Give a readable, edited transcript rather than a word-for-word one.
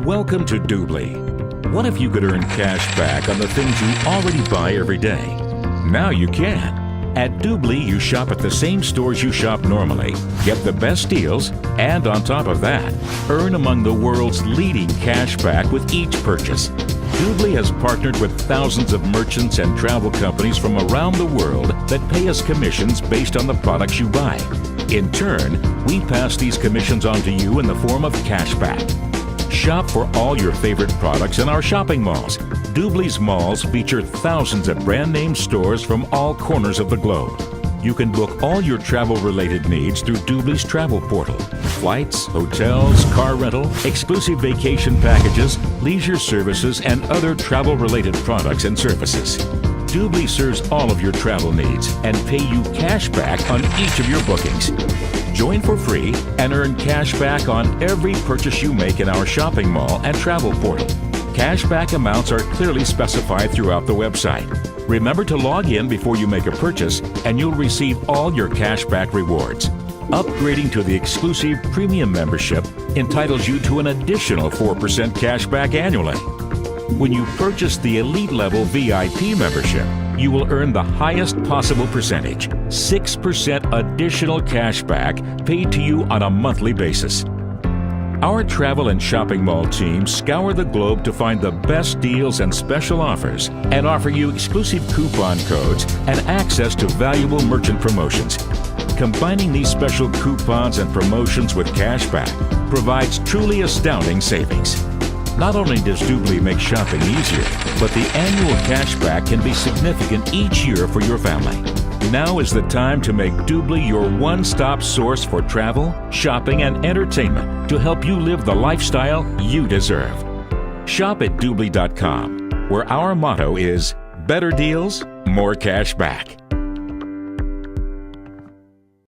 Welcome to Doobly. What if you could earn cash back on the things you already buy every day? Now you can. At Doobly, you shop at the same stores you shop normally, get the best deals, and on top of that, earn among the world's leading cash back with each purchase. Doobly has partnered with thousands of merchants and travel companies from around the world that pay us commissions based on the products you buy. In turn, we pass these commissions on to you in the form of cash back. Shop for all your favorite products in our shopping malls. Doobly's malls feature thousands of brand name stores from all corners of the globe. You can book all your travel-related needs through Doobly's travel portal. Flights, hotels, car rental, exclusive vacation packages, leisure services, and other travel-related products and services. Doobly serves all of your travel needs and pay you cash back on each of your bookings. Join for free and earn cash back on every purchase you make in our shopping mall and travel portal. Cashback amounts are clearly specified throughout the website. Remember to log in before you make a purchase and you'll receive all your cashback rewards. Upgrading to the exclusive premium membership entitles you to an additional 4% cashback annually. When you purchase the elite level VIP membership, you will earn the highest possible percentage, 6% additional cashback paid to you on a monthly basis. Our travel and shopping mall teams scour the globe to find the best deals and special offers and offer you exclusive coupon codes and access to valuable merchant promotions. Combining these special coupons and promotions with cashback provides truly astounding savings. Not only does Doobly make shopping easier, but the annual cashback can be significant each year for your family. Now is the time to make Doobly your one-stop source for travel, shopping, and entertainment to help you live the lifestyle you deserve. Shop at Doobly.com, where our motto is better deals, more cash back.